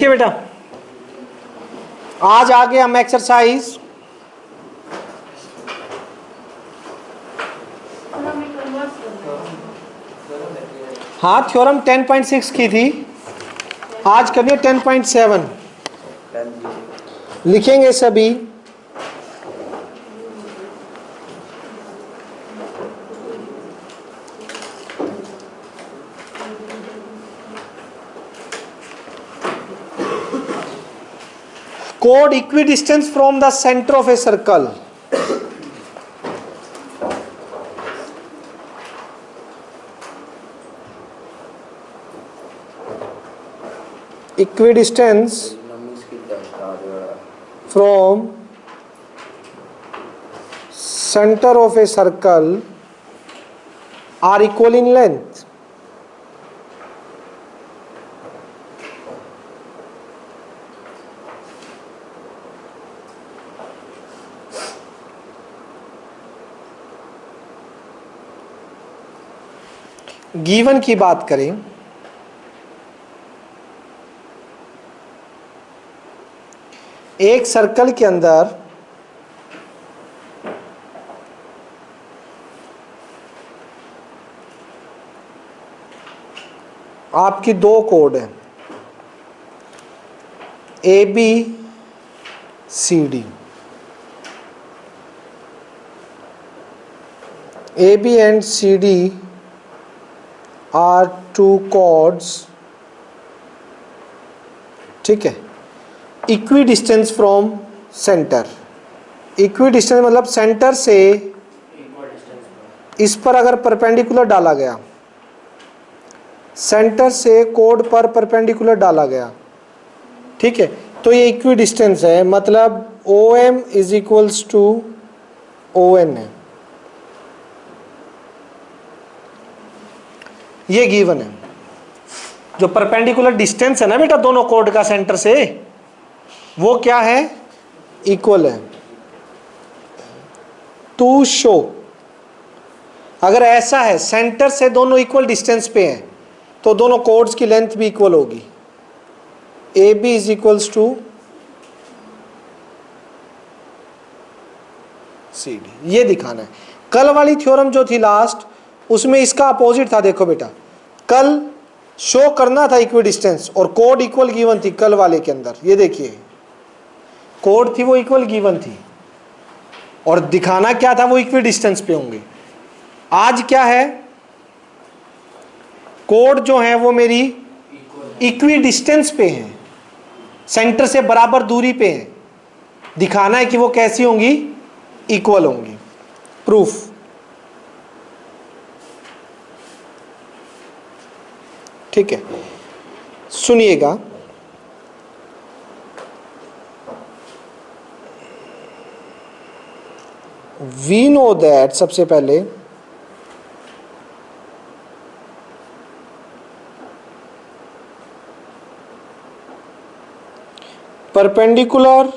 ठीक है बेटा, आज आगे हम एक्सरसाइज हाँ थ्योरम 10.6 की थी, आज करिए 10.7 लिखेंगे सभी। Chord equidistance from the center of a circle. Equidistance from center of a circle are equal in length. Given की बात करें, एक सर्कल के अंदर आपकी दो कोड हैं, A B C D. A B and C D are two chords, ठीक है। Equidistance from centre, equidistance मतलब सेंटर से इस पर अगर परपेंडिकुलर डाला गया, सेंटर से कोड पर परपेंडिकुलर डाला गया, ठीक है, तो ये इक्वी डिस्टेंस है, मतलब O M is equals to O N है। ये गिवन है, जो परपेंडिकुलर डिस्टेंस है ना बेटा दोनों कोड का सेंटर से, वो क्या है, इक्वल है। टू शो, अगर ऐसा है सेंटर से दोनों इक्वल डिस्टेंस पे हैं तो दोनों कोड्स की लेंथ भी इक्वल होगी। A B is equals to C D, ये दिखाना है। कल वाली थ्योरम जो थी लास्ट, उसमें इसका अपोजिट था। देखो बेटा, कल शो करना था इक्वी डिस्टेंस और कोड इक्वल गिवन थी कल वाले के अंदर। ये देखिए, कोड थी वो इक्वल गिवन थी और दिखाना क्या था, वो इक्वी डिस्टेंस पे होंगे। आज क्या है, कोड जो है वो मेरी इक्वी डिस्टेंस पे है, सेंटर से बराबर दूरी पे है। दिखाना है कि वो कैसी होंगी, इक्वल होंगी। प्रूफ, ठीक है, सुनिएगा। वी नो दैट, सबसे पहले perpendicular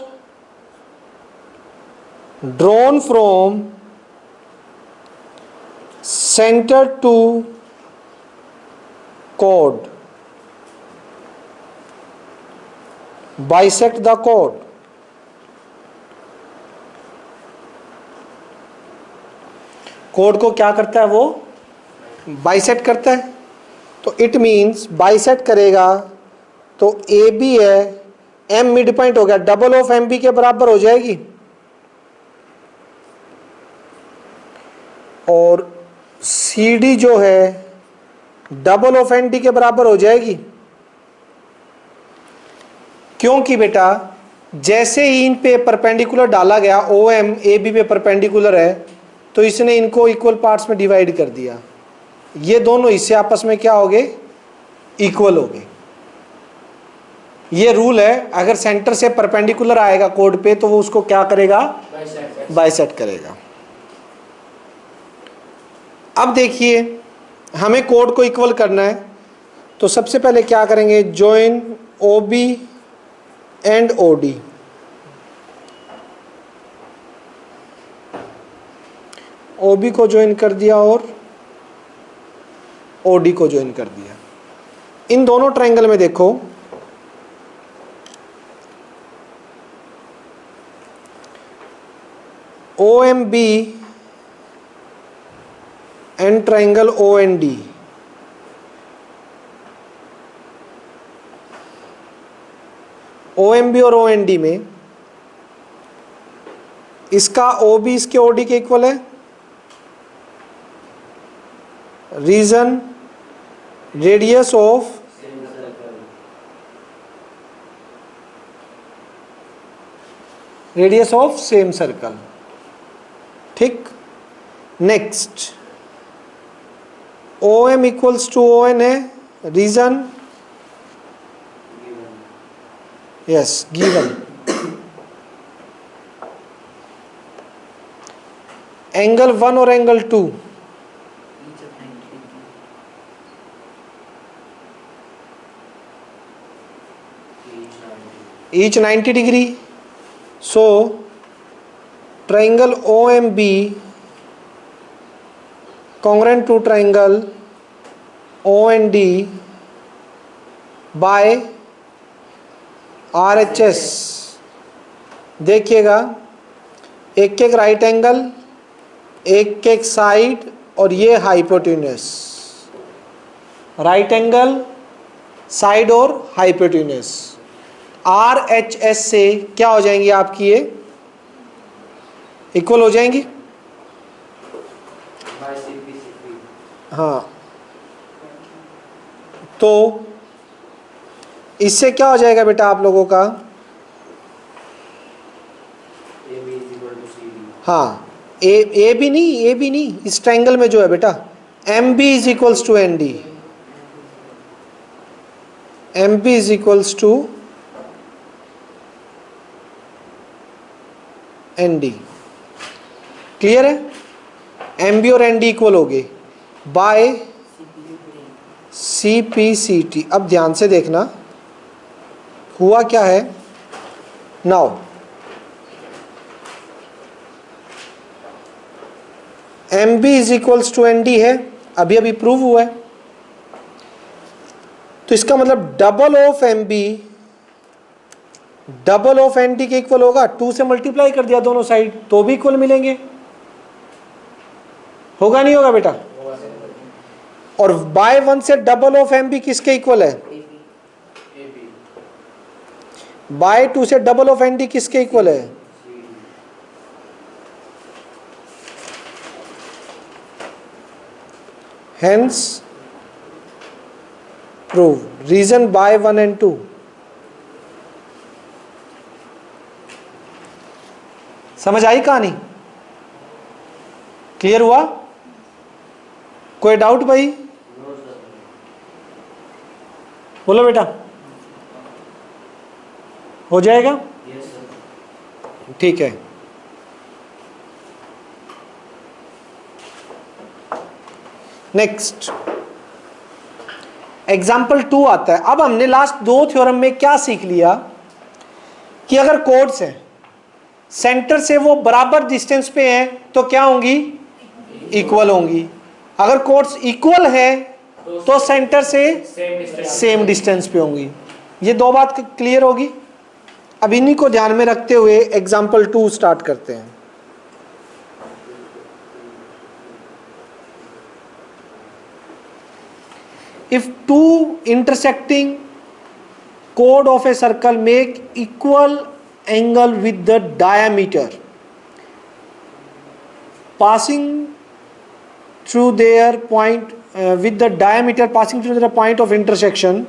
drawn from centre to chord bisect the chord, code को क्या करता है, वो बाइसेक्ट करता है। तो इट मींस बाइसेक्ट करेगा तो ए बी है, एम मिड पॉइंट हो गया, डबल ऑफ एम बी के बराबर हो जाएगी, और सी डी जो है डबल ऑफ एन डी के बराबर हो जाएगी। क्योंकि बेटा जैसे ही इन पे परपेंडिकुलर डाला गया, ओ एम ए बी पे परपेंडिकुलर है, तो इसने इनको इक्वल पार्ट्स में डिवाइड कर दिया। ये दोनों इससे आपस में क्या हो गए, इक्वल हो गए। ये रूल है, अगर सेंटर से परपेंडिकुलर आएगा कोड पे तो वो उसको क्या करेगा, बाइसेक्ट करेगा। अब देखिए, हमें कोड को इक्वल करना है, तो सबसे पहले क्या करेंगे, join O B and O D. O B को ज्वाइन कर दिया और ओ डी को ज्वाइन कर दिया। इन दोनों ट्रायंगल में देखो OMB and triangle OND, OMB और OND में इसका OB इसके OD के इक्वल है। Reason radius of same circle. ठीक, next OM equals to ON है। Reason yes given. एंगल 1 और angle 2 each 90 degree. So triangle OMB congruent to triangle OND by RHS। देखिएगा, एक एक राइट एंगल, एक एक साइड, और ये हाइपोटेन्यूस। राइट एंगल, साइड और हाइपोटेन्यूस। RHS से क्या हो जाएंगी आपकी, ये इक्वल हो जाएंगी। हाँ, तो इससे क्या हो जाएगा बेटा आप लोगों का, हाँ ए भी नहीं, इस ट्रायंगल में जो है बेटा MB is equals to ND, MB is equals to ND। Clear है? MB और ND इक्वल हो गए बाय CPCT। अब ध्यान से देखना हुआ क्या है। Now MB is equals to ND है, अभी अभी प्रूव हुआ है। तो इसका मतलब double of MB double of ND के इक्वल होगा। 2 से मल्टीप्लाई कर दिया दोनों साइड तो भी इक्वल मिलेंगे। होगा नहीं होगा बेटा? और बाय 1 से डबल ऑफ MB किसके इक्वल है? बाय 2 से डबल ऑफ ND किसके इक्वल है? Hence prove reason by 1 and 2। समझ आई कहानी? क्लियर हुआ? कोई डाउट भाई? बोलो बेटा। हो जाएगा? ठीक है। नेक्स्ट एग्जाम्पल 2 आता है। अब हमने लास्ट 2 थ्योरम में क्या सीख लिया कि अगर कोड्स हैं सेंटर से वो बराबर डिस्टेंस पे हैं तो क्या होंगी? इक्वल होंगी। अगर कोड्स इक्वल है तो सेंटर से सेम डिस्टेंस पे होंगी। ये 2 बात क्लियर होगी। अब इन्हीं को ध्यान में रखते हुए एग्जाम्पल 2 स्टार्ट करते हैं। If two intersecting chord of a circle make equal angle with the diameter passing through their point with the diameter passing through the point of intersection,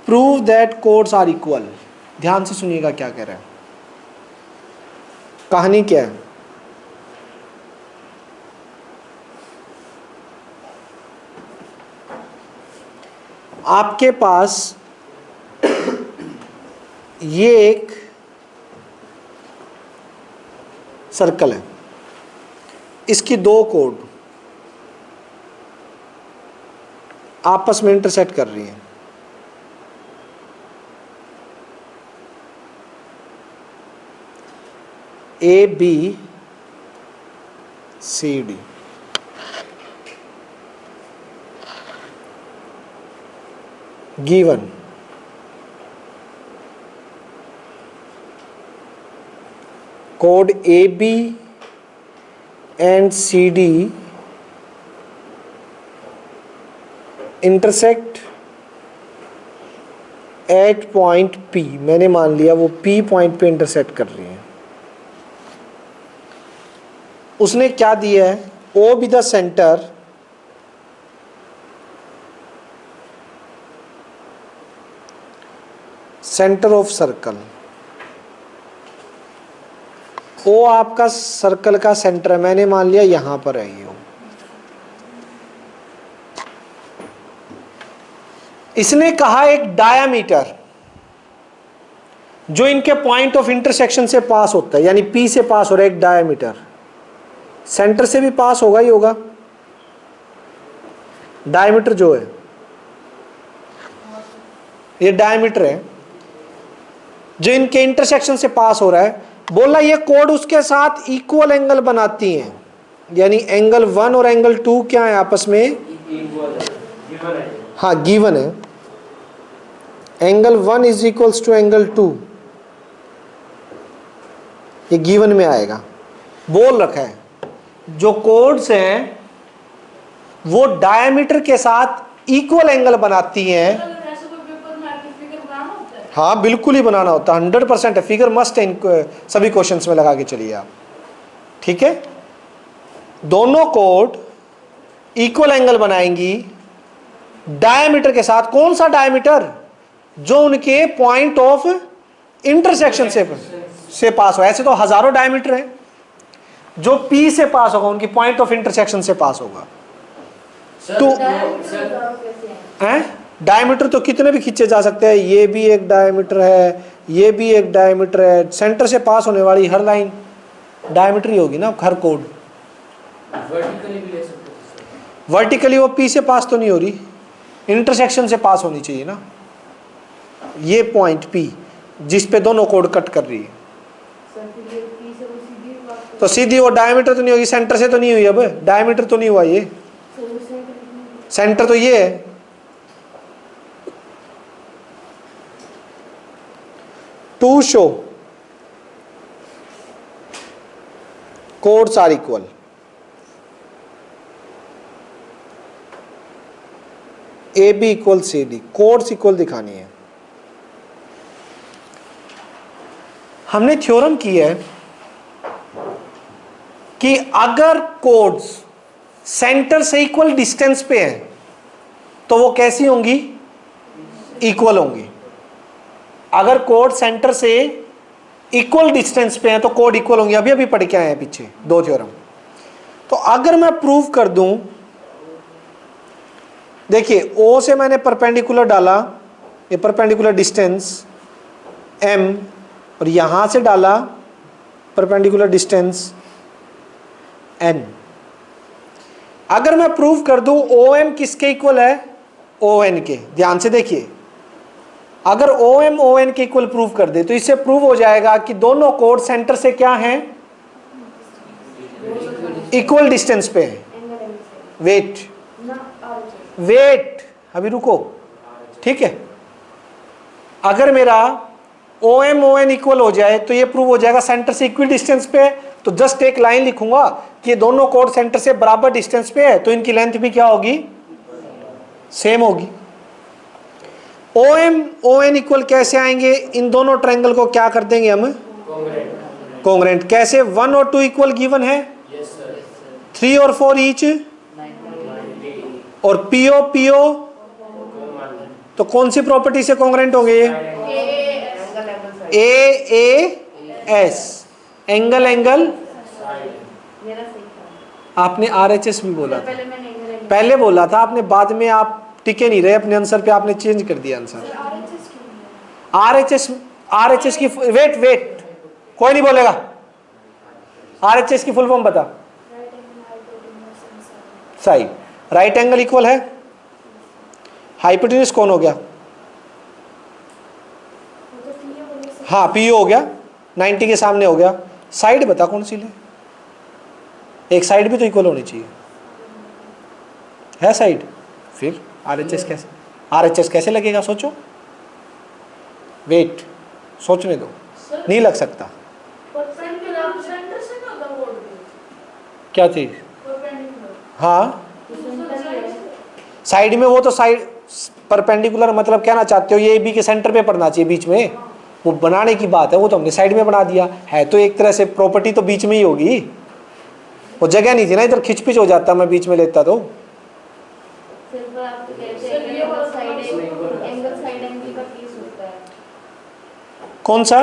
prove that chords are equal। ध्यान से सुनिएगा क्या कह रहा है। कहानी क्या है? आपके पास ये एक सर्कल है, इसकी 2 कोड आपस में इंटरसेक्ट कर रही हैं। ABCD। Given code AB and CD intersect at point P। मैंने मान लिया वो P पॉइंट पे इंटरसेक्ट कर रही है। उसने क्या दिया है, O be the centre of circle. O आपका सर्कल का सेंटर है, मैंने मान लिया यहां पर है ये। इसने कहा एक डायामीटर जो इनके पॉइंट ऑफ इंटरसेक्शन से पास होता है, यानी P से पास हो रहा है एक डायामीटर, सेंटर से भी पास होगा ही होगा। डायमीटर जो है ये डायमीटर है जो इनके इंटरसेक्शन से पास हो रहा है। बोला ये कोड उसके साथ इक्वल एंगल बनाती हैं, यानी एंगल 1 और एंगल 2 क्या है आपस में, हाँ गिवन है। Angle 1 is equals to angle 2, ये गिवन में आएगा। बोल रखा है जो कोड्स हैं वो डायमीटर के साथ इक्वल एंगल बनाती हैं। हाँ बिल्कुल ही बनाना होता है, 100% है, फिगर मस्ट है इन सभी क्वेश्चंस में लगा के चलिए आप, ठीक है। दोनों कोड इक्वल एंगल बनाएंगी डायमीटर के साथ। कौन सा डायमीटर, जो उनके पॉइंट ऑफ इंटरसेक्शन से पास हो। ऐसे तो हजारों डायमीटर हैं, जो P से पास होगा उनकी पॉइंट ऑफ इंटरसेक्शन से पास होगा। तो डायमीटर तो कितने भी खींचे जा सकते हैं, ये भी एक डायमीटर है, ये भी एक डायमीटर है। सेंटर से पास होने वाली हर लाइन डायमीटर ही होगी ना, हर कोड। वर्टिकली वो P से पास तो नहीं हो रही, इंटरसेक्शन से पास होनी चाहिए ना। ये पॉइंट P जिस पे दोनों कोड कट कर रही है, तो सीधी वो डायमीटर तो नहीं होगी, सेंटर से तो नहीं हुई। अब डायमीटर तो नहीं हुआ, ये सेंटर तो ये है। To show chords are equal, AB equal CD, chords equal दिखानी है। हमने थ्योरम की है कि अगर कोड्स सेंटर से इक्वल डिस्टेंस पे हैं तो वो कैसी होंगी, इक्वल होंगी। अगर कोड सेंटर से इक्वल डिस्टेंस पे हैं तो कोड इक्वल होंगे। अभी अभी पढ़ के आए हैं पीछे 2 थ्योरम। तो अगर मैं प्रूव कर दूं, देखिए O से मैंने परपेंडिकुलर डाला, ये परपेंडिकुलर डिस्टेंस M, और यहां से डाला परपेंडिकुलर डिस्टेंस N। अगर मैं प्रूव कर दूं OM किसके इक्वल है, ON के। ध्यान से देखिए, अगर OM ON के इक्वल प्रूव कर दे तो इससे प्रूव हो जाएगा कि दोनों कोड सेंटर से क्या हैं, इक्वल डिस्टेंस पे है। वेट अभी रुको, ठीक है। अगर मेरा OM ON इक्वल हो जाए तो ये प्रूव हो जाएगा सेंटर से इक्वल डिस्टेंस पे है। तो जस्ट एक लाइन लिखूंगा कि ये दोनों कोड सेंटर से बराबर डिस्टेंस पे है, तो इनकी लेंथ भी क्या होगी, सेम होगी। OM ON इक्वल कैसे आएंगे, इन दोनों ट्रायंगल को क्या कर देंगे हम, कॉन्ग्रुएंट। कैसे, 1 और 2 इक्वल गिवन है, 3 और 4 ईच, और PO तो कौन सी प्रॉपर्टी से कॉन्ग्रुएंट होंगे ये, AAS, एंगल एंगल। आपने RHS भी बोला था, पहले बोला था आपने, बाद में आप टिके नहीं रहे अपने आंसर पे, आपने चेंज कर दिया आंसर। RHS की वेट कोई नहीं बोलेगा, RHS की फुल फॉर्म बता। सही, राइट एंगल इक्वल है, हाइपोटेन्यूज कौन हो गया, हाँ PO हो गया, 90 के सामने हो गया। साइड बता कौन सी ले, एक साइड भी तो इक्वल होनी चाहिए, है साइड। फिर RHS कैसे लगेगा, सोचो, वेट सोचने दो, नहीं लग सकता। क्या चीज? हाँ, साइड में, वो तो साइड परपेंडिकुलर मतलब कहना चाहते हो ये ए बी के सेंटर पे पड़ना चाहिए बीच में, वो बनाने की बात है, वो तो हमने साइड में बना दिया है, तो एक तरह से प्रॉपर्टी तो बीच में ही होगी, वो जगह नहीं थी ना, इधर खिचपिच हो जाता मैं बीच में लेता तो। कौन सा?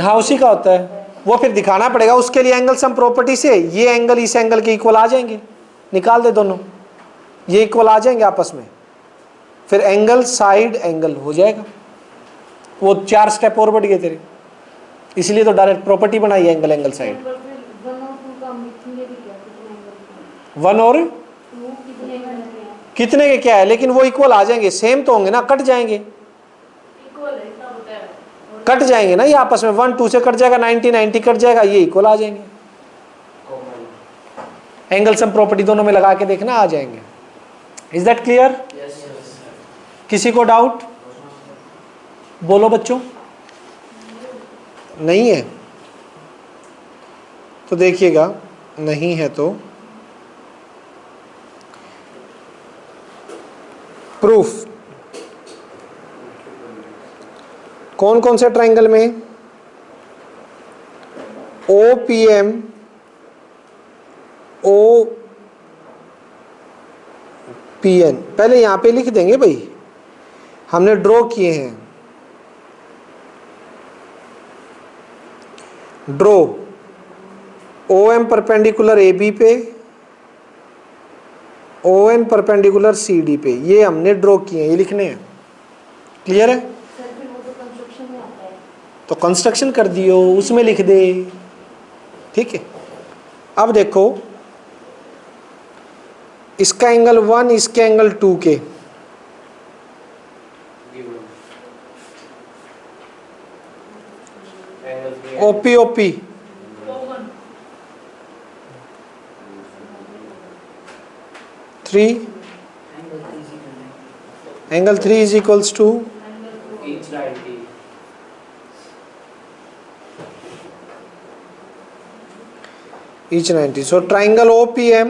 हाँ उसी का होता है, वो फिर दिखाना पड़ेगा उसके लिए एंगल सम प्रॉपर्टी से ये एंगल इस एंगल के इक्वल आ जाएंगे, निकाल दे दोनों, ये इक्वल आ जाएंगे आपस में, फिर एंगल साइड एंगल हो जाएगा। वो 4 स्टेप और बढ़ गए तेरे, इसलिए तो डायरेक्ट प्रॉपर्टी बनाई एंगल एंगल साइड। 1 और कितने के क्या है, लेकिन वो इक्वल आ जाएंगे, सेम तो होंगे ना, कट जाएंगे, कट जाएंगे ना ये आपस में, 1 2 से कट जाएगा, 90 90 कट जाएगा, ये इक्वल आ जाएंगे। एंगल सम प्रॉपर्टी दोनों में लगा के देखना, आ जाएंगे। Is that clear? किसी को डाउट? बोलो बच्चों। नहीं है तो देखिएगा, नहीं है तो प्रूफ। कौन कौन से ट्रायंगल में? O P M, O P N, पहले यहां पे लिख देंगे भाई, हमने ड्रॉ किए हैं, draw o m perpendicular a b पे, o n perpendicular c d पे, ये हमने ड्रॉ किए हैं, ये लिखने हैं। क्लियर है? तो कंस्ट्रक्शन कर दियो, उसमें लिख दे, ठीक है। अब देखो इसका एंगल 1, इसके एंगल 2 के, OP OP three, angle 3 is equals to each 90. So triangle OPM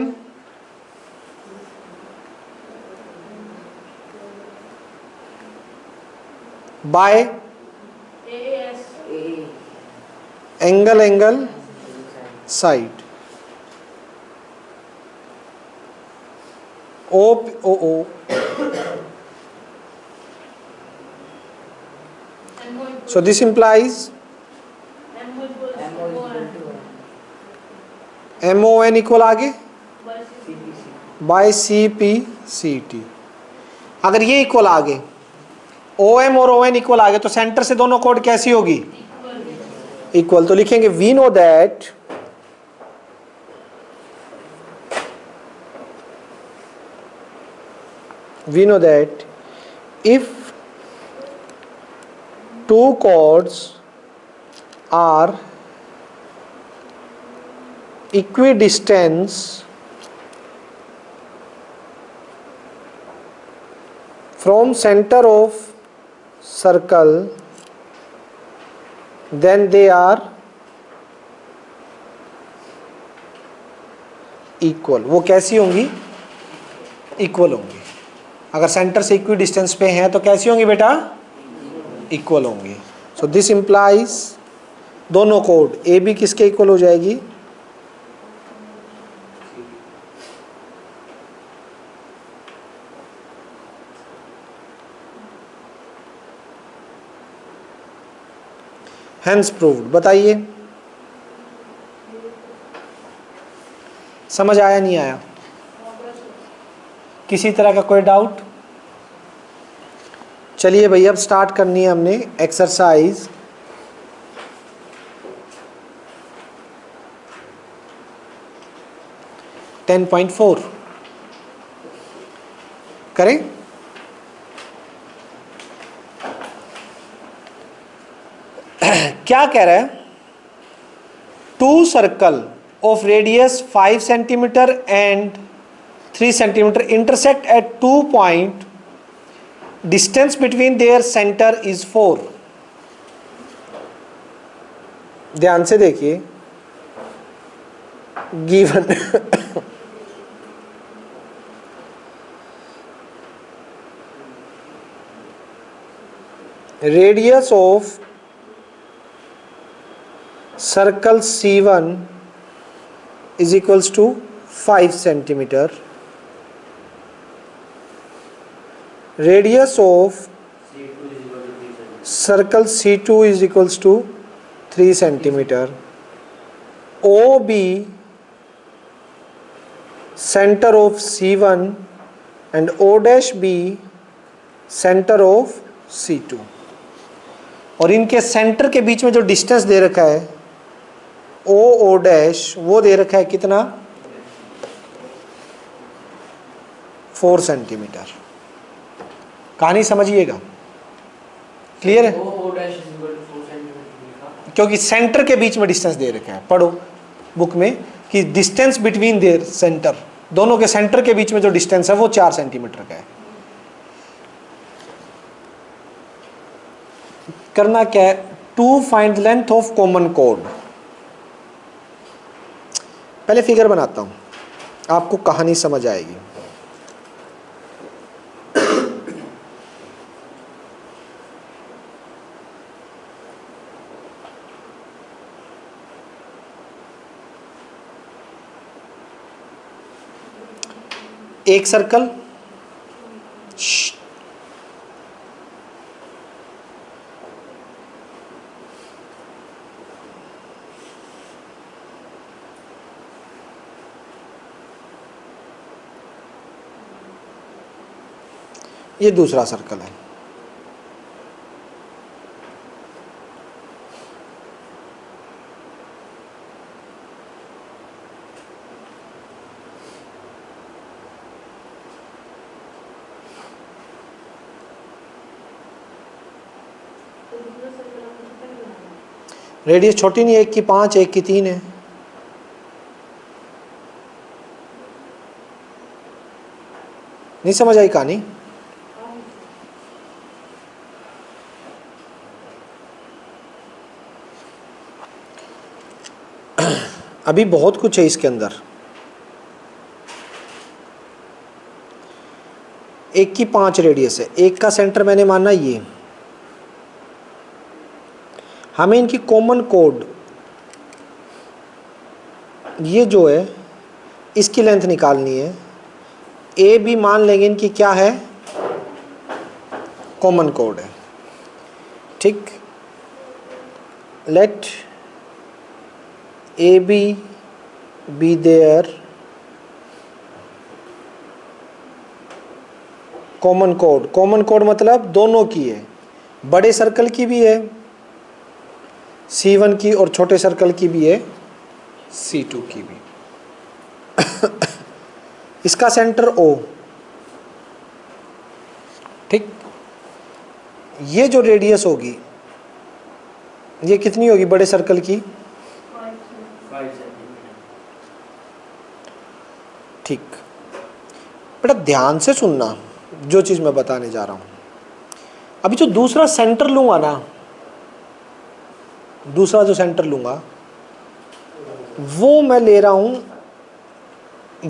by angle side, OO so this implies MON equal आगे बाय CP/CT। अगर ये इक्वल आगे, OM और ON इक्वल आगे, तो सेंटर से दोनों कोड कैसी होगी? इक्वल। तो लिखेंगे we know that if two chords are equidistant from center of circle, then they are equal। वो कैसी होंगी? इक्वल होंगी। अगर सेंटर से इक्वी डिस्टेंस पे हैं तो कैसी होंगी बेटा? इक्वल होंगी। सो दिस इंप्लाइज दोनों कोड ए बी किसके इक्वल हो जाएगी? Hence proved. बताइए समझ आया नहीं आया? किसी तरह का कोई डाउट? चलिए भाई अब स्टार्ट करनी है हमने एक्सरसाइज 10.4 करें। क्या कह रहा है? Two circle of radius 5 centimetre and 3 centimetre intersect at 2 point, distance between their centre is 4। ध्यान से देखिए, given radius of circle C1 is equals to 5 centimeter, radius of circle C2 is equals to 3 centimeter, OB center of C1 and O dash B center of C2, और इनके centre के बीच में जो distance दे रखा है ओ डैश वो दे रखा है कितना 4 सेंटीमीटर। कहानी समझिएगा, क्लियर है? क्योंकि सेंटर के बीच में डिस्टेंस दे रखा है, पढ़ो बुक में कि डिस्टेंस बिटवीन देयर सेंटर, दोनों के सेंटर के बीच में जो डिस्टेंस है वो 4 सेंटीमीटर का है। करना क्या है, to find length of common कोड। पहले फिगर बनाता हूं, आपको कहानी समझ आएगी। एक सर्कल, ये दूसरा सर्कल है। रेडियस छोटी नहीं, 1 की 5 1 की 3 है। नहीं समझ आई कहानी? अभी बहुत कुछ है इसके अंदर। 1 की 5 रेडियस है, 1 का सेंटर मैंने माना ये। हमें इनकी कॉमन कोड, ये जो है इसकी लेंथ निकालनी है। ए भी मान लेंगे इनकी क्या है, कॉमन कोड है। ठीक, let A B their common कोड। कॉमन कोड मतलब दोनों की है, बड़े सर्कल की भी है C1 की और छोटे सर्कल की भी है C2 की भी। इसका सेंटर O। ठीक, ये जो रेडियस होगी ये कितनी होगी बड़े सर्कल की? 5 सेंटीमीटर। ठीक, बेटा ध्यान से सुनना जो चीज मैं बताने जा रहा हूं। अभी जो दूसरा सेंटर लूंगा ना, दूसरा जो सेंटर लूंगा वो मैं ले रहा हूं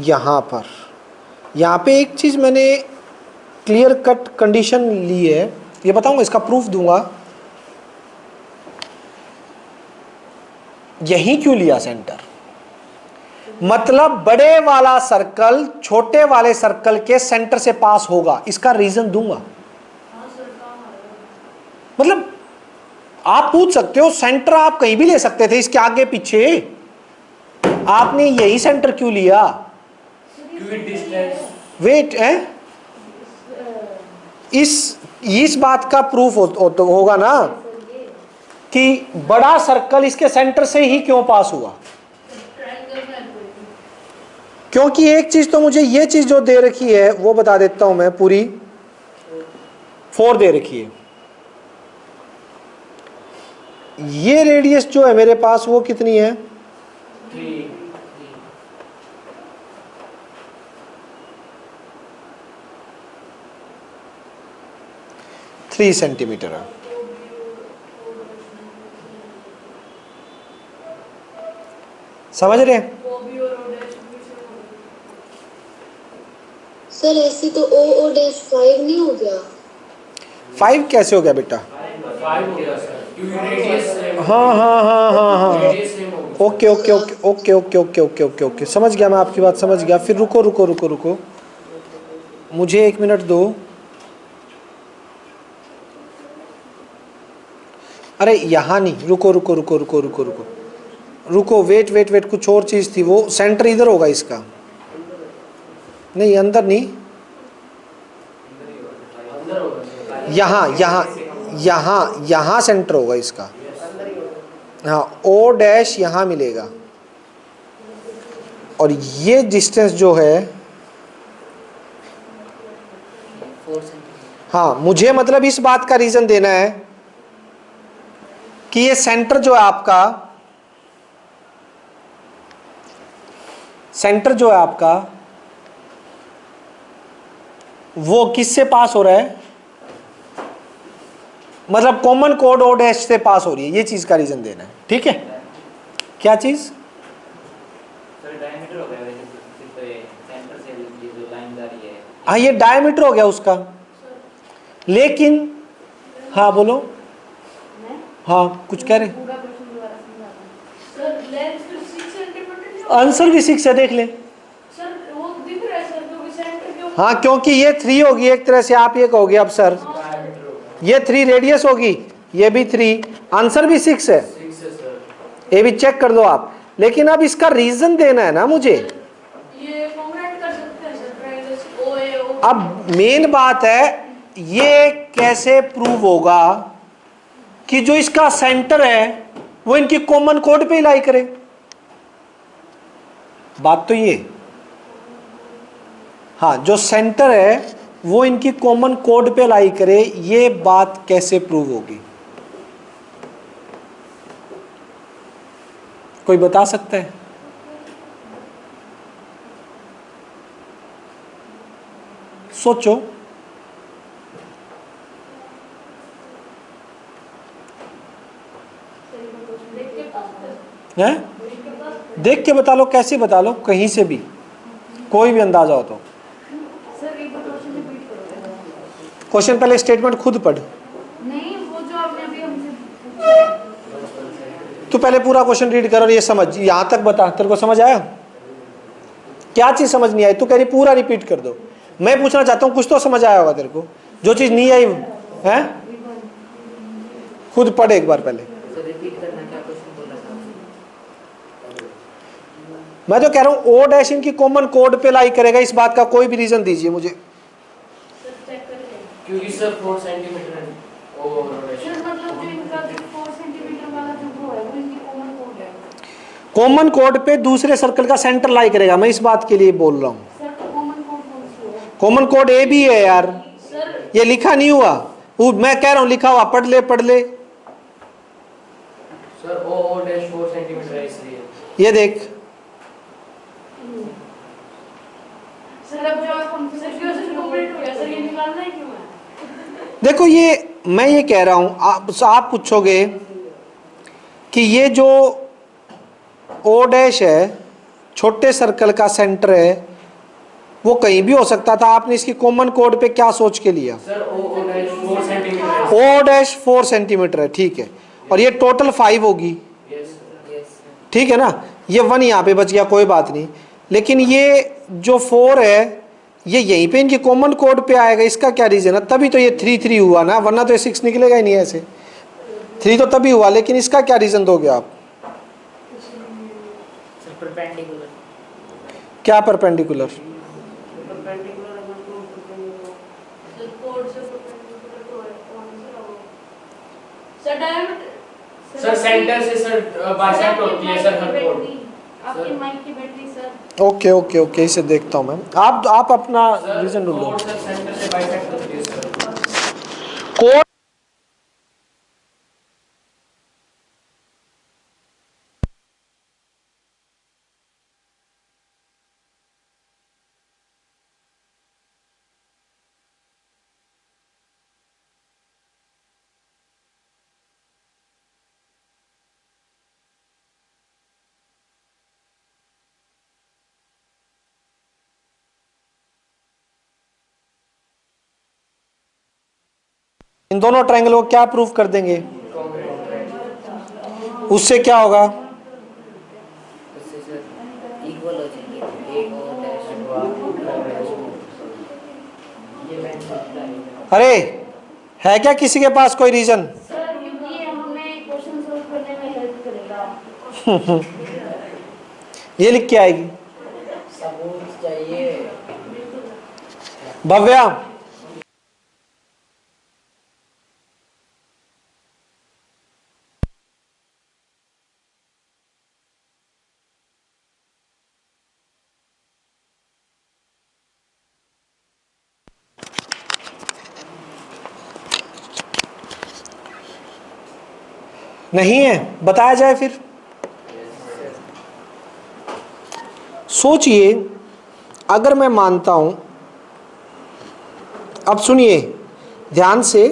यहां पर। यहां पे एक चीज मैंने क्लियर कट कंडीशन ली है, ये बताऊंगा, इसका प्रूफ दूंगा। यही क्यों लिया सेंटर, मतलब बड़े वाला सर्कल छोटे वाले सर्कल के सेंटर से पास होगा, इसका रीजन दूंगा। मतलब आप पूछ सकते हो सेंटर आप कहीं भी ले सकते थे, इसके आगे पीछे, आपने यही सेंटर क्यों लिया? वेट है, इस बात का प्रूफ होगा ना कि बड़ा सर्कल इसके सेंटर से ही क्यों पास हुआ। क्योंकि एक चीज तो मुझे ये चीज जो दे रखी है वो बता देता हूं मैं, पूरी 4 दे रखी है। ये रेडियस जो है मेरे पास वो कितनी है? 3 सेंटीमीटर है। समझ रहे हैं? सर ऐसे तो ओ डैश 5 नहीं हो गया। 5 कैसे हो गया बेटा? 5 हो गया सर, क्योंकि रेडियस सेम हाँ हाँ हाँ हाँ हाँ, रेडियस सेम होगी। Okay okay okay okay okay okay okay okay okay, समझ गया मैं आपकी बात, समझ गया। फिर रुको रुको रुको रुको, मुझे 1 मिनट दो। अरे यहाँ नहीं, रुको रुको रुको रुको रुको रुको रुको, वेट वेट वेट, कुछ और चीज़ थी। वो सेंटर इधर होगा इसका, नहीं अंदर नहीं, अंदर होगा सर। यहाँ यहाँ यहाँ यहाँ सेंटर होगा इसका। हाँ, ओ डैश यहाँ मिलेगा, और ये डिस्टेंस जो है, हाँ मुझे मतलब इस बात का रीजन देना है कि ये सेंटर जो है आपका, सेंटर जो है आपका, वो किससे पास हो रहा है, मतलब कॉमन कोड ओ डैश से पास हो रही है, ये चीज का रीजन देना है, ठीक है? क्या चीज? सर डायमीटर हो गया वैसे सिर्फ ये सेंटर से ये जो लाइन जा रही है। हाँ ये डायमीटर हो गया उसका, लेकिन हाँ बोलो, हाँ कुछ कह रहे, पूरा क्वेश्चन दोबारा समझाता हूँ। सर लेंथ 6 सेंटीमीटर आंसर भी 6 है, देख ले। सर वो दिख रहा है सर, क्योंकि सेंटर के ऊपर। हाँ क्योंकि ये 3 होगी एक तरह से, आप ये कहोगे अब सर ये 3 रेडियस होगी, ये भी 3, आंसर भी 6 है, 6 है सर। ये भी चेक कर दो आप। लेकिन अब इसका रीजन देना है ना मुझे। ये कॉन्ग्रेट कर सकते हैं सर, ट्रायंगल ओ ए ओ। अब मेन बात है, ये कैसे प्रूव होगा कि जो इसका सेंटर है वो इनकी कॉमन कोड पे लाई करे? बात तो ये, हाँ जो सेंटर है वो इनकी कॉमन कोड पे लाई करे, ये बात कैसे प्रूव होगी? कोई बता सकता है? सोचो। हैं? देख के बता लो, कैसे बता लो, कहीं से भी, कोई भी अंदाजा हो तो। सर एक बार क्वेश्चन रिपीट करोगे? क्वेश्चन पहले स्टेटमेंट खुद पढ़, नहीं, वो जो आपने अभी हमसे पूछा है। तू पहले पूरा क्वेश्चन रीड कर और ये समझ, यहां तक बता, तेरे को समझ आया? क्या चीज समझ नहीं आई? तू कह रही पूरा रिपीट कर दो। मैं पूछना चाहता हूँ, कुछ तो समझ आया होगा तेरे को, जो चीज नहीं आई है खुद पढ़ एक बार पहले। सर रिपीट करना, क्या क्वेश्चन बोला था? मैं तो कह रहा हूँ ओ डैश इनकी कॉमन कोड पे लाई करेगा, इस बात का कोई भी रीजन दीजिए मुझे। सर चेक करेंगे। क्योंकि सर 4 सेंटीमीटर है और सर मतलब जो इनका जो 4 सेंटीमीटर वाला जो वो है, वो इनकी कॉमन कोड है। कॉमन कोड पे दूसरे सर्कल का सेंटर लाई करेगा, मैं इस बात के लिए बोल रहा हूँ। सर तो कॉमन कोड कौन सी है? कॉमन कोड ए भी है यार, सर ये लिखा नहीं हुआ, मैं कह रहा हूँ लिखा हुआ, पढ़ ले पढ़ ले। सर ओ डैश 4 सेंटीमीटर है इसलिए। ये देख, सर अब जो आप हमसे क्वेश्चन कंप्लीट हो गया सर, ये निकालना ही क्यों है? देखो ये मैं ये कह रहा हूँ, आप पूछोगे कि ये जो ओ डैश है, छोटे सर्कल का सेंटर है, वो कहीं भी हो सकता था, आपने इसकी कॉमन कोड पे क्या सोच के लिया? सर ओ डैश 4 सेंटीमीटर है। ओ डैश 4 सेंटीमीटर है, ठीक है, और ये टोटल 5 होगी, यस यस। ठीक है ना? ये 1 यहाँ पे बच गया, कोई बात नहीं, लेकिन ये जो 4 है ये यहीं पे इनकी कॉमन कोड पे आएगा, इसका क्या रीजन है? तभी तो ये 3 3 हुआ ना, वरना तो ये 6 निकलेगा ही नहीं ऐसे। 3 तो तभी हुआ, लेकिन इसका क्या रीजन दोगे आप? Sir perpendicular. क्या परपेंडिकुलर? परपेंडिकुलर अगर तो सर कोड से परपेंडिकुलर तो है कौन सा वो? Sir diameter. सर सेंटर से सर बाइसेक्ट होती है सर हर कोड। आपकी माइक की battery sir. Okay okay okay, इसे देखता हूँ मैं, आप अपना रीजन ढूंढो। कोड सर सेंटर से बाइसेक्ट होती है सर। कोड इन दोनों ट्रायंगल को क्या प्रूफ कर देंगे? उससे क्या होगा? उससे सर इक्वल हो जाएंगे ए और डैश अरे है क्या किसी के पास कोई रीजन? सर क्योंकि ये हमें क्वेश्चन सॉल्व करने में हेल्प करेगा। ये लिख के आएगी सबूत चाहिए। भव्या। नहीं है, बताया जाए फिर। सोचिए, अगर मैं मानता हूं, अब सुनिए ध्यान से,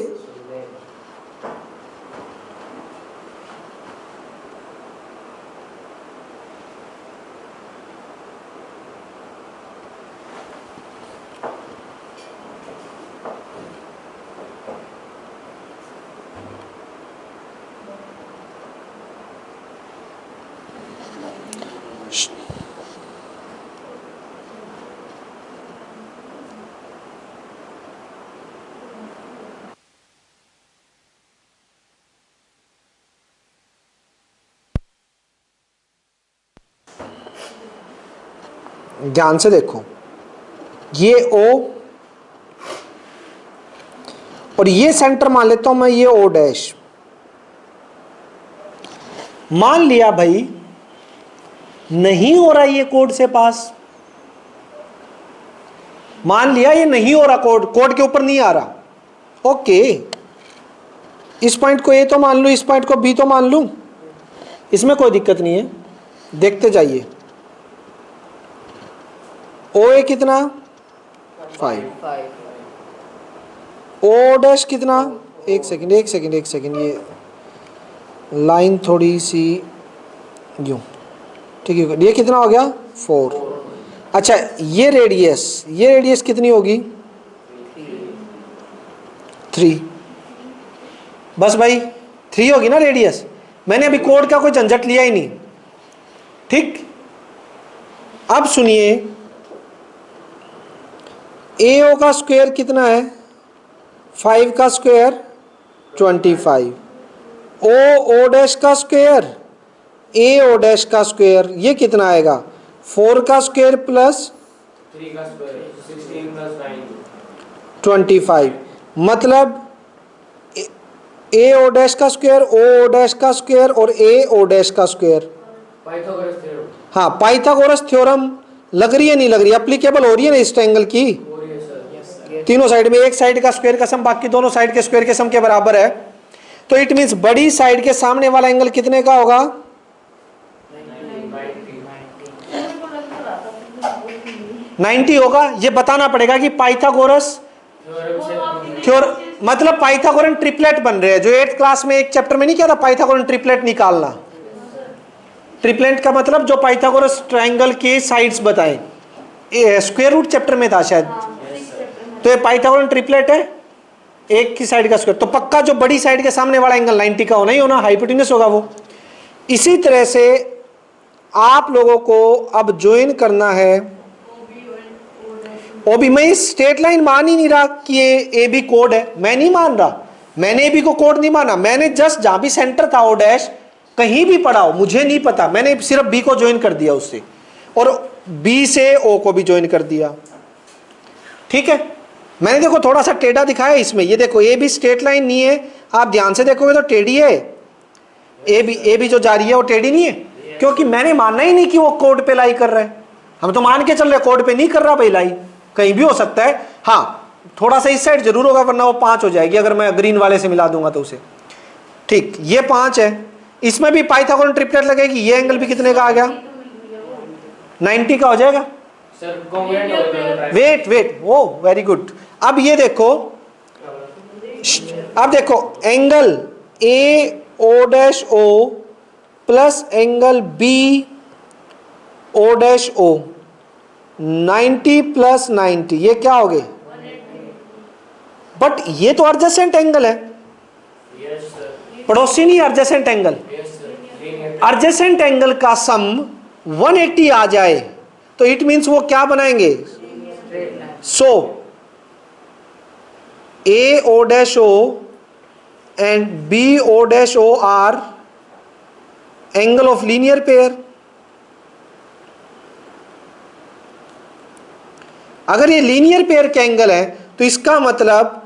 ध्यान से देखो, ये O और ये सेंटर मान लेता हूं मैं, ये O डैश। मान लिया भाई नहीं हो रहा ये कोड से पास, मान लिया ये नहीं हो रहा, कोड के ऊपर नहीं आ रहा। ओके, इस पॉइंट को A तो मान लूं, इस पॉइंट को B तो मान लूं, इसमें कोई दिक्कत नहीं है। देखते जाइए, OA कितना 5, O डैश कितना, एक सेकंड, ये लाइन थोड़ी सी यूं, ठीक है, ये कितना हो गया 4। अच्छा, ये रेडियस कितनी होगी 3। बस भाई 3 होगी ना रेडियस। मैंने अभी कोड का कोई झंझट लिया ही नहीं, ठीक। अब सुनिए, AO का स्क्वायर कितना है 5 का स्क्वायर 25, O डैश का स्क्वायर, AO डैश का स्क्वायर, ये कितना आएगा 4 का स्क्वायर प्लस 3 का स्क्वायर 16 प्लस 9 25, मतलब AO डैश का स्क्वायर, OO डैश का स्क्वायर और AO डैश का स्क्वायर। पाइथागोरस थ्योरम हाँ, पाइथागोरस थ्योरम लग रही है नहीं लग रही, एप्लीकेबल हो रही है ना इस ट्रायंगल की, हो रही है सर। तीनों साइड में। एक साइड का स्क्वायर का सम बाकी दोनों साइड के स्क्वायर के सम के बराबर है, तो इट मींस बड़ी साइड के सामने वाला एंगल कितने का होगा 90 होगा। ये बताना पड़ेगा कि पाइथागोरस थ्योरम मतलब पाइथागोरन ट्रिपलेट बन रहे हैं, जो 8th क्लास में एक चैप्टर में नहीं किया था पाइथागोरन ट्रिपलेट निकालना। ट्रिपलेट का मतलब जो पाइथागोरस ट्रायंगल के साइड्स बताएं, स्क्वायर रूट चैप्टर में था शायद। तो ये पाइथागोरन ट्रिपलेट है, एक की साइड का स्क्वायर, तो पक्का जो बड़ी साइड के सामने वाला एंगल 90 का होना ही होना, हाइपोटेन्यूस होगा वो। इसी तरह से आप लोगों को अब ज्वाइन करना है OB। मैं इस स्ट्रेट लाइन मान ही नहीं रहा कि ये AB कोड है, मैं नहीं मान रहा, मैंने AB को कोड नहीं माना, मैंने जस्ट जहां भी सेंटर था O डैश, कहीं भी पढ़ा हो मुझे नहीं पता, मैंने सिर्फ B को ज्वाइन कर दिया उससे, और B से O को भी ज्वाइन कर दिया, ठीक है। मैंने देखो थोड़ा सा टेढ़ा दिखाया इसमें, ये देखो AB स्ट्रेट लाइन नहीं है, आप ध्यान से देखोगे तो टेढ़ी है। AB जो जा रही है वो टेढ़ी नहीं है, क्योंकि मैंने मानना ही नहीं कि वो कोड पे लाई कर रहा है। हम तो मान के चल रहे कोड पे नहीं कर रहा भाई लाई, कहीं भी हो सकता है। हाँ, थोड़ा सा इस साइड जरूर होगा, वरना वो 5 हो जाएगी अगर मैं ग्रीन वाले से मिला दूंगा तो उसे, ठीक। ये 5 है, इसमें भी पाइथागोरन ट्रिपलेट लगेगी, ये एंगल भी कितने का आ गया 90 का हो जाएगा। सर कॉन्ग्रुएंट होगा। वेट, ओ वेरी गुड। अब ये देखो, अब देखो angle AO dash O plus angle BO dash O 90 plus 90, ये क्या हो गए बट ये तो एडजेसेंट एंगल है, Yes, sir. पड़ोसी नहीं adjacent angle. Yes, sir. Linear. Adjacent angle का सम 180 आ जाए तो इट मींस वो क्या बनाएंगे, so a O dash o and b o dash o are angle of linear pair. अगर ये लीनियर पेयर के एंगल है तो इसका मतलब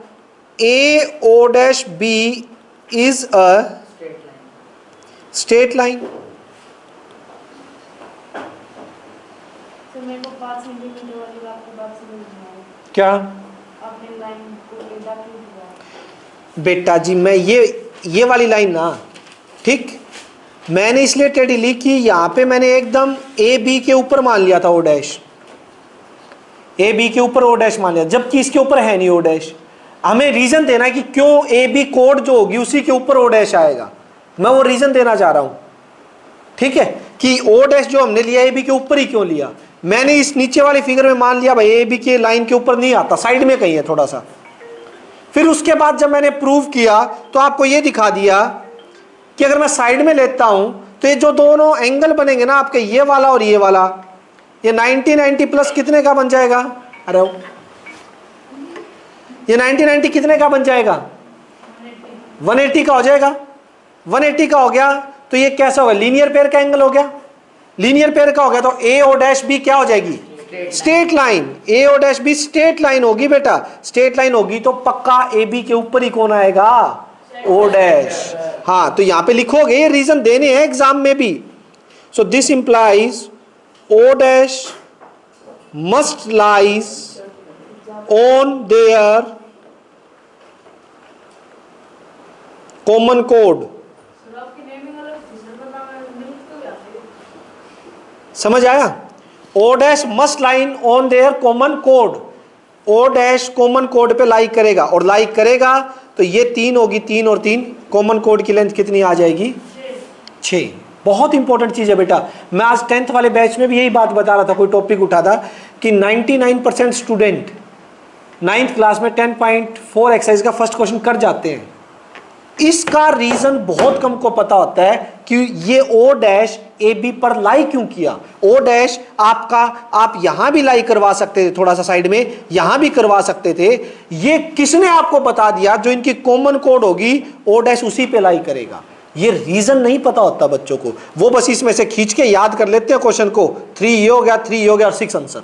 a O dash b is a straight line. तो मेरे को 5 सेंटीमीटर वाली आपकी बात समझ नहीं आई। क्या आपने लाइन को लेदा क्यों दिया? बेटा जी, मैं ये वाली लाइन ना, ठीक, मैंने इसलिए टेढ़ी लिखी, यहाँ पे मैंने एकदम ए बी के ऊपर मान लिया था ओ डैश, ए बी के ऊपर ओ डैश मान लिया, जबकि इसके ऊपर है नहीं ओ डैश। हमें रीजन देना है कि क्यों ए बी कोड जो होगी उसी के ऊपर ओ डैश आएगा, मैं वो रीजन देना चाह रहा हूं। ठीक है, कि ओ डैश जो हमने लिया ए बी के ऊपर ही क्यों लिया। मैंने इस नीचे वाली फिगर में मान लिया भाई ए बी के लाइन के ऊपर नहीं आता, साइड में कहीं है थोड़ा सा। फिर उसके बाद जब मैंने प्रूव किया तो आपको ये दिखा दिया कि अगर मैं साइड में लेता हूं तो ये जो दोनों एंगल बनेंगे ना आपके, ये वाला और ये वाला, ये 90 प्लस कितने का बन जाएगा, अरे ये 90 कितने का बन जाएगा, 180 का हो जाएगा। 180 का हो गया तो ये कैसा होगा, लीनियर पेयर का एंगल हो गया। लीनियर पेयर का हो गया तो ए ओ डैश बी क्या हो जाएगी, straight line. A O dash B straight line होगी बेटा, स्ट्रेट लाइन होगी तो पक्का ए बी के ऊपर ही कौन आएगा, ओ डैश। हाँ, तो यहां पे लिखोगे, ये रीजन देने हैं एग्जाम में भी। So this implies O dash must lies on their common कोड। सर आपकी नेमिंग अलग थी, सर का नाम है मिल्क तो क्या है? समझ आया, O dash must line on their common कोड। ओ डैश कॉमन कोड पे लाइक करेगा, और लाइक करेगा तो ये 3 होगी, 3 और 3 कॉमन कोड की लेंथ कितनी आ जाएगी, 6। बहुत इंपॉर्टेंट चीज है बेटा। मैं आज 10th वाले बैच में भी यही बात बता रहा था, कोई टॉपिक उठा था कि 99% स्टूडेंट 9th क्लास में 10.4 एक्सरसाइज का फर्स्ट क्वेश्चन कर जाते हैं। इसका रीजन बहुत कम को पता होता है कि ये ओ डैश ए बी पर लाई क्यों किया। ओ डैश आपका, आप यहां भी लाई करवा सकते थे, थोड़ा सा साइड में यहां भी करवा सकते थे। ये किसने आपको बता दिया, जो इनकी कॉमन कोड होगी ओ डैश उसी पे लाई करेगा। ये रीजन नहीं पता होता बच्चों को, वो बस इसमें से खींच के याद कर लेते हैं क्वेश्चन को, 3 ये हो गया, 3 ये हो गया और 6 आंसर।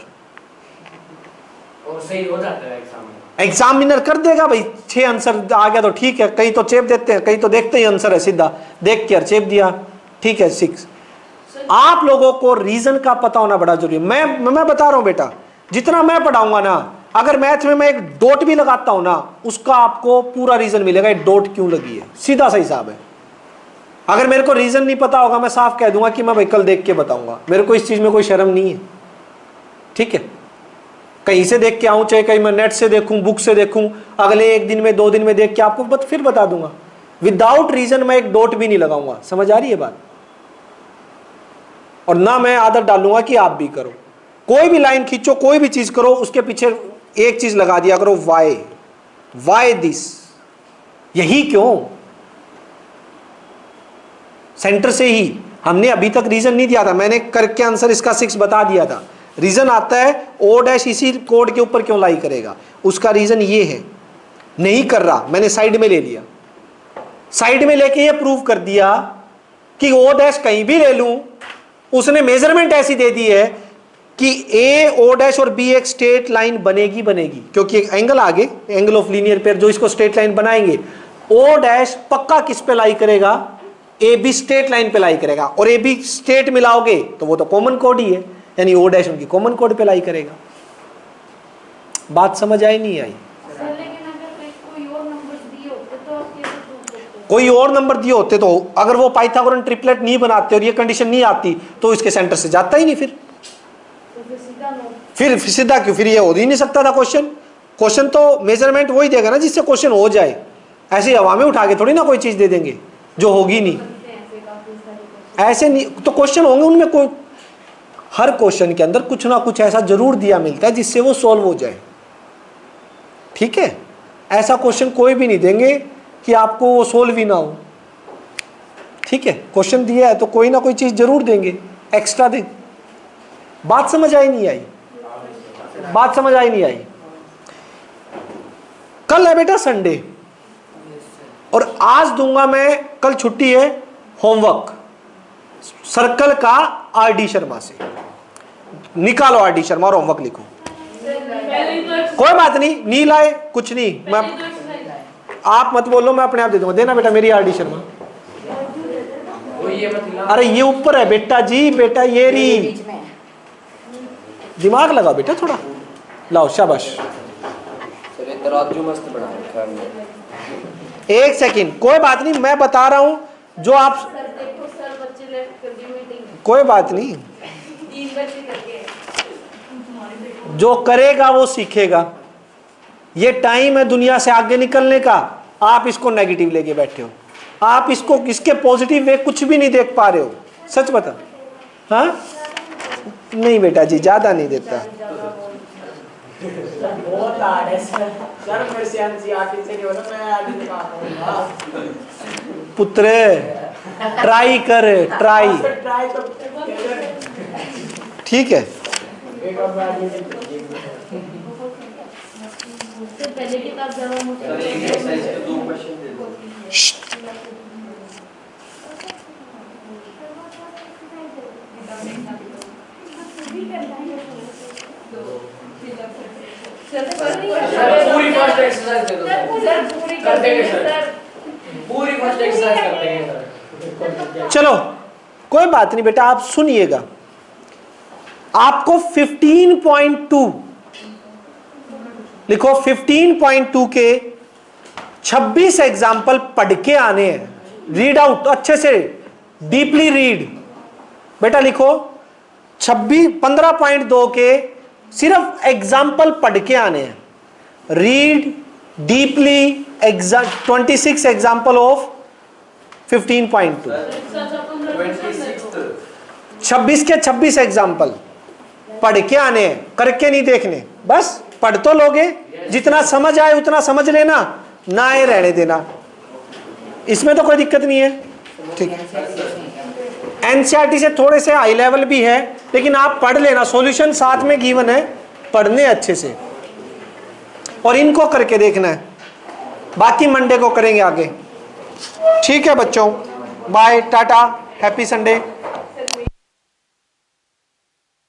और सही हो जाता है एग्जाम में। एग्जामिनर कर देगा भाई, 6 आंसर आ गया तो ठीक है, कहीं तो चेप देते हैं, कहीं तो देखते ही आंसर है सीधा देख के चेप दिया, ठीक है 6। आप लोगों को रीजन का पता होना बड़ा जरूरी है। मैं बता रहा हूं बेटा, जितना मैं पढ़ाऊंगा ना, अगर मैथ में मैं एक डॉट भी लगाता हूं ना, उसका आपको पूरा रीजन मिलेगा, एक डॉट क्यों लगी है, सीधा सा हिसाब है। अगर मेरे को रीजन नहीं पता होगा, मैं साफ कह दूंगा कि मैं भाई कल देख के बताऊंगा, मेरे को इस चीज में कोई शर्म नहीं है। ठीक है, कहीं से देख के आऊं, चाहे कहीं मैं नेट से देखूं, बुक से देखूं, अगले 1 दिन में 2 दिन में देख के आपको फिर बता दूंगा। विदाउट रीजन मैं एक डॉट भी नहीं लगाऊंगा। समझ आ रही है बात। और ना मैं आदत डालूंगा कि आप भी करो, कोई भी लाइन खींचो, कोई भी चीज करो, उसके पीछे एक चीज लगा दिया करो, वाई दिस, यही क्यों। सेंटर से ही हमने अभी तक रीजन नहीं दिया था, मैंने करके आंसर इसका 6 बता दिया था। रीजन आता है ओ डैश इसी कोड के ऊपर क्यों लाई करेगा, उसका रीजन ये है। नहीं कर रहा, मैंने साइड में ले लिया, साइड में लेके ये प्रूव कर दिया कि ओ डैश कहीं भी ले लूं, उसने मेजरमेंट ऐसी दे दी है कि ए ओ डैश और बी एक स्ट्रेट लाइन बनेगी, क्योंकि एक एंगल आगे, एंगल ऑफ लीनियर पेयर जो इसको स्ट्रेट लाइन बनाएंगे। ओ डैश पक्का किस पे लाई करेगा, ए बी स्ट्रेट लाइन पे लाई करेगा, और ए बी स्ट्रेट मिलाओगे तो वो तो कॉमन कोड ही है, यानी ओ डैश उनकी कॉमन कोड पे लाई करेगा। बात समझ आई नहीं आई। सर लेकिन अगर कोई और नंबर दिए होते तो आप कैसे प्रूव करते? कोई और नंबर दिए होते तो, अगर वो पाइथागोरन ट्रिपलेट नहीं बनाते और ये कंडीशन नहीं आती तो इसके सेंटर से जाता ही नहीं। फिर सीधा नो, फिर सीधा क्यों, फिर ये हो ही नहीं सकता था क्वेश्चन तो मेजरमेंट वही देगा ना जिससे क्वेश्चन हो जाए। ऐसे हवा में उठा के थोड़ी ना कोई चीज दे देंगे जो होगी नहीं। ऐसे काफी सारे ऐसे नहीं तो क्वेश्चन होंगे, उनमें कोई, हर क्वेश्चन के अंदर कुछ ना कुछ ऐसा जरूर दिया मिलता है जिससे वो सॉल्व हो जाए। ठीक है, ऐसा क्वेश्चन कोई भी नहीं देंगे कि आपको वो सोल्व ही ना हो। ठीक है, क्वेश्चन दिया है तो कोई ना कोई चीज जरूर देंगे, एक्स्ट्रा दे। बात समझ आई नहीं आई? बात समझ आई नहीं आई? कल है बेटा संडे, और आज दूंगा मैं, कल छुट्टी है, होमवर्क सर्कल का आर.डी. शर्मा से। निकालो आर.डी. शर्मा और होमवर्क लिखो। कोई बात नहीं, नी लाए कुछ नहीं, मैं आप मत बोलो, मैं अपने आप दे दूंगा। देना बेटा मेरी आर.डी. शर्मा। अरे ये ऊपर है बेटा जी, बेटा ये री, दिमाग लगाओ बेटा थोड़ा, लाओ शाबाश। तराजू मस्त बना रखा है हमने। एक सेकंड, कोई बात नहीं, मैं बता रहा हूं जो आप, सर देखो सर बच्चे लेफ्ट कर दी मीटिंग, कोई बात नहीं, 3 बच्चे करके जो करेगा वो सीखेगा। ये टाइम है दुनिया से आगे निकलने का, आप इसको नेगेटिव लेके बैठे हो, आप इसको, इसके पॉजिटिव वे कुछ भी नहीं देख पा रहे हो। सच बता। हाँ नहीं बेटा जी, ज्यादा नहीं देता। बहुत हार्ड है सर। सर मेरे से एनसीईआरटी से नहीं होना, मैं आगे दिखाऊंगा। पुत्र ट्राई कर, ट्राई। ट्राई तो ठीक है, एक और बार ये सर पहले किताब ज्यादा मोटी सर एक एक्सरसाइज के 2 क्वेश्चन दे दो। सर पूरी फर्स्ट एक्सरसाइज दे दो सर पूरी कर देंगे सर सर। पूरी फर्स्ट एक्सरसाइज कर देंगे सर। चलो कोई बात नहीं बेटा, आप सुनिएगा। आपको 15.2 लिखो, 15.2 के 26 एग्जाम्पल पढ़ के आने हैं, रीड आउट अच्छे से, डीपली रीड। बेटा लिखो 15.2 के सिर्फ एग्जाम्पल पढ़ के आने हैं, रीड डीपली 26 एग्जाम्पल ऑफ 15.2। 26 के 26 एग्जाम्पल पढ़ के आने हैं, करके नहीं देखने। बस पढ़ तो लोगे, जितना समझ आए उतना समझ लेना, ना आए रहने देना, इसमें तो कोई दिक्कत नहीं है। ठीक है, एनसीईआरटी से थोड़े से हाई लेवल भी है, लेकिन आप पढ़ लेना, सॉल्यूशन साथ में गिवन है, पढ़ने अच्छे से, और इनको करके देखना है, बाकी मंडे को करेंगे आगे। ठीक है बच्चों, बाय, टाटा, हैप्पी संडे।